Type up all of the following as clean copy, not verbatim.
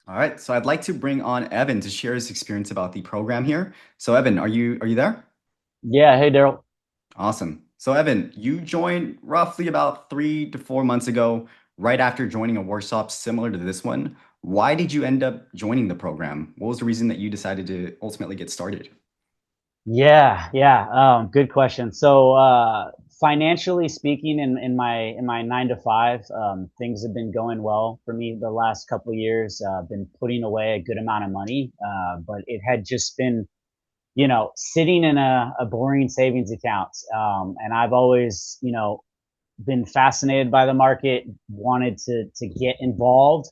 All right, so I'd like to bring on Evan to share his experience about the program here. So Evan, are you there? Yeah, hey Daryl. Awesome. So Evan, you joined roughly about 3 to 4 months ago, right after joining a workshop similar to this one. Why did you end up joining the program? What was the reason that you decided to ultimately get started? Yeah. Good question. Financially speaking, in my 9 to 5, things have been going well for me the last couple of years. Been putting away a good amount of money, but it had just been, sitting in a boring savings account. And I've always, been fascinated by the market, wanted to get involved,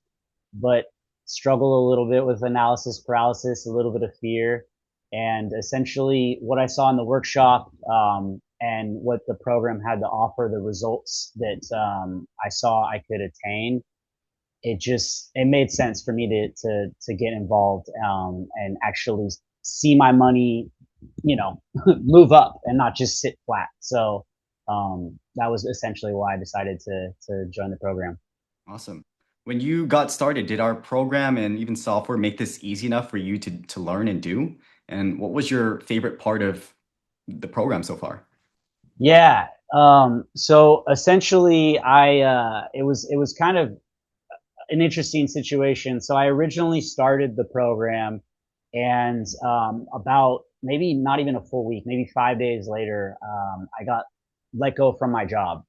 but struggle a little bit with analysis paralysis, a little bit of fear. And essentially, what I saw in the workshop and what the program had to offer, the results that I saw I could attain, it made sense for me to get involved and actually see my money, move up and not just sit flat. That was essentially why I decided to join the program. Awesome. When you got started, did our program and even software make this easy enough for you to learn and do? And what was your favorite part of the program so far? Yeah. So essentially, it was kind of an interesting situation. So I originally started the program, and about maybe not even a full week, maybe 5 days later, I got let go from my job,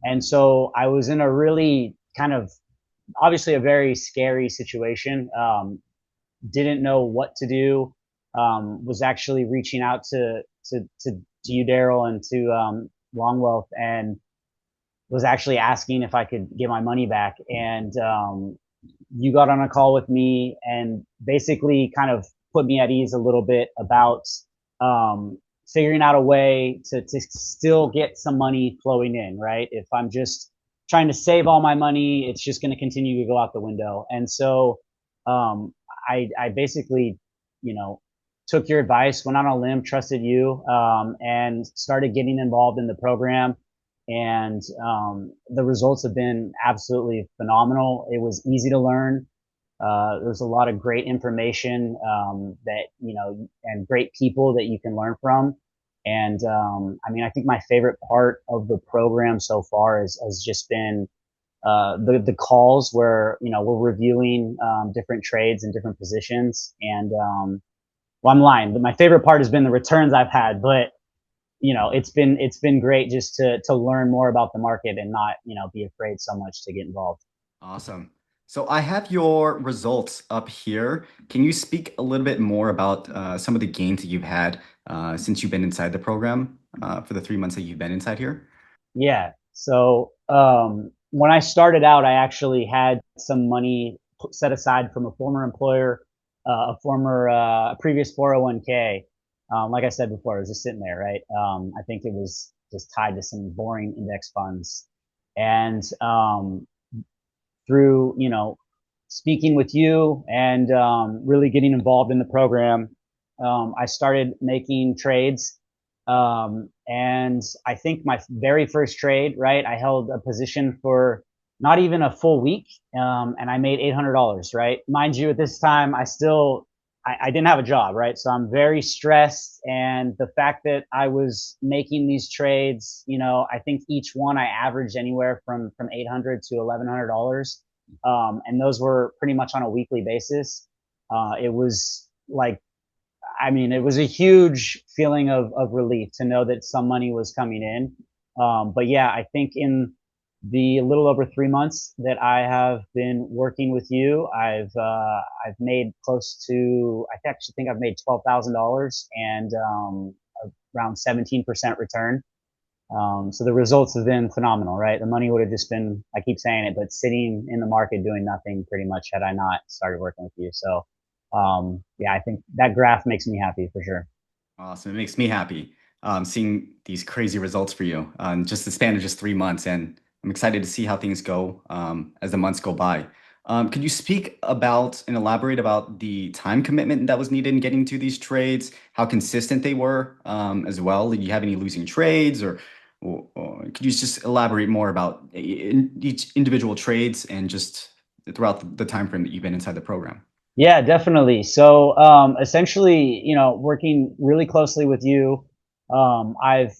and so I was in a really kind of obviously a very scary situation. Didn't know what to do. Was actually reaching out to you, Daryl, and to Longwealth, and was actually asking if I could get my money back. And you got on a call with me and basically kind of put me at ease a little bit about um, figuring out a way to still get some money flowing in, right? If I'm just trying to save all my money, it's just going to continue to go out the window. And so um, I basically, you know, took your advice, went on a limb, trusted you, and started getting involved in the program. And the results have been absolutely phenomenal. It was easy to learn. There's a lot of great information that and great people that you can learn from. And I mean, I think my favorite part of the program so far has just been the calls where we're reviewing different trades and different positions. And well, I'm lying. My favorite part has been the returns I've had, but it's been great just to learn more about the market and not be afraid so much to get involved. Awesome. So I have your results up here. Can you speak a little bit more about some of the gains that you've had since you've been inside the program for the 3 months that you've been inside here? Yeah. So when I started out, I actually had some money set aside from a former employer, a former previous 401k. Like I said before, it was just sitting there, right? I think it was just tied to some boring index funds, and through speaking with you and really getting involved in the program, I started making trades. And I think my very first trade, right, I held a position for not even a full week, and I made $800, right? Mind you, at this time, I didn't have a job, right? So I'm very stressed. And the fact that I was making these trades, I think each one I averaged anywhere from 800 to $1,100. And those were pretty much on a weekly basis. It was like, I mean, it was a huge feeling of relief to know that some money was coming in. But yeah, I think in the little over 3 months that I have been working with you, I've made close to, I actually think I've made $12,000 and around 17% return. So the results have been phenomenal, right? The money would have just been, I keep saying it, but sitting in the market doing nothing pretty much had I not started working with you. So yeah, I think that graph makes me happy for sure. Awesome. It makes me happy seeing these crazy results for you in just the span of just 3 months. And I'm excited to see how things go as the months go by. Could you speak about and elaborate about the time commitment that was needed in getting to these trades, how consistent they were as well? Did you have any losing trades or could you just elaborate more about each individual trades and just throughout the time frame that you've been inside the program? Yeah, definitely. So essentially, working really closely with you, I've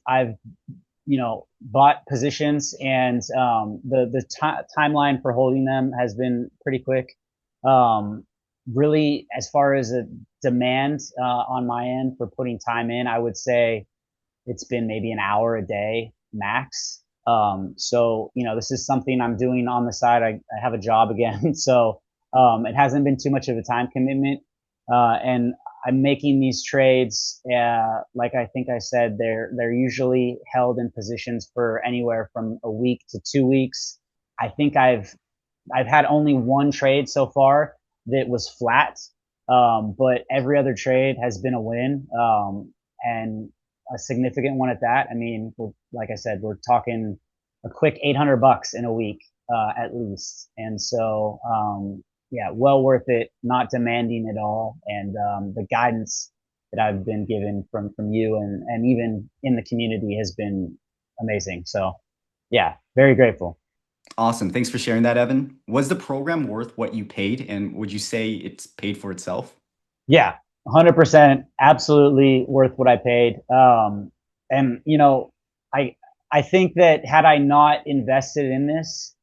bought positions, and the timeline for holding them has been pretty quick. Um, Really, as far as a demand on my end for putting time in, I would say it's been maybe an hour a day max. So, this is something I'm doing on the side. I have a job again, so it hasn't been too much of a time commitment. And I'm making these trades. Like I think I said, they're usually held in positions for anywhere from a week to 2 weeks. I think I've had only one trade so far that was flat, but every other trade has been a win, and a significant one at that. I mean, like I said, we're talking a quick $800 in a week, at least. And so, yeah, well worth it. Not demanding at all, and the guidance that I've been given from you and even in the community has been amazing. So, yeah, very grateful. Awesome. Thanks for sharing that, Evan. Was the program worth what you paid, and would you say it's paid for itself? Yeah, 100%, absolutely worth what I paid. And I I think that had I not invested in this,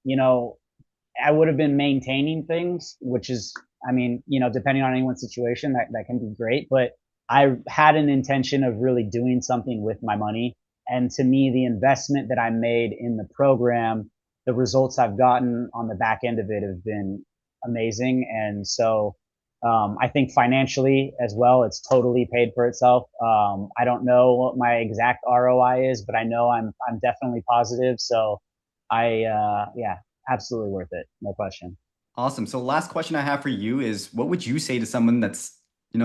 I would have been maintaining things, which is, I mean, depending on anyone's situation, that can be great. But I had an intention of really doing something with my money. And to me, the investment that I made in the program, the results I've gotten on the back end of it have been amazing. And so I think financially as well, it's totally paid for itself. I don't know what my exact ROI is, but I know I'm definitely positive. So yeah, absolutely worth it. No question. Awesome. So last question I have for you is what would you say to someone that's,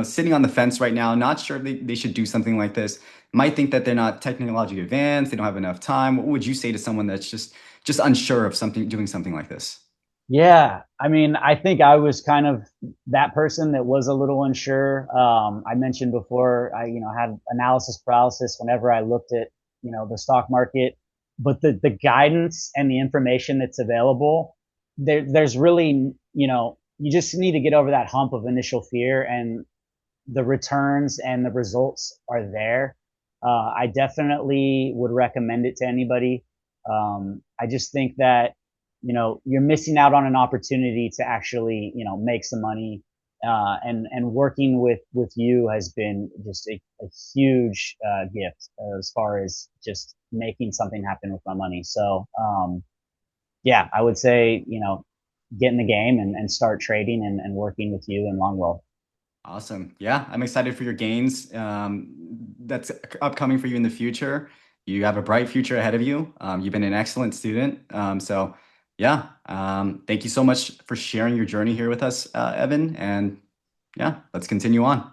sitting on the fence right now, not sure if they should do something like this, might think that they're not technologically advanced, they don't have enough time. What would you say to someone that's just unsure of doing something like this? Yeah, I mean, I think I was kind of that person that was a little unsure. I mentioned before, I had analysis paralysis whenever I looked at the stock market, but the guidance and the information that's available, there's really you just need to get over that hump of initial fear, and the returns and the results are there. I definitely would recommend it to anybody. I just think that you're missing out on an opportunity to actually make some money. And working with you has been just a huge gift as far as just making something happen with my money. So yeah, I would say get in the game and start trading and working with you in Longwell. Awesome. Yeah, I'm excited for your gains. That's upcoming for you in the future. You have a bright future ahead of you. You've been an excellent student. So, yeah, thank you so much for sharing your journey here with us, Evan. And yeah, let's continue on.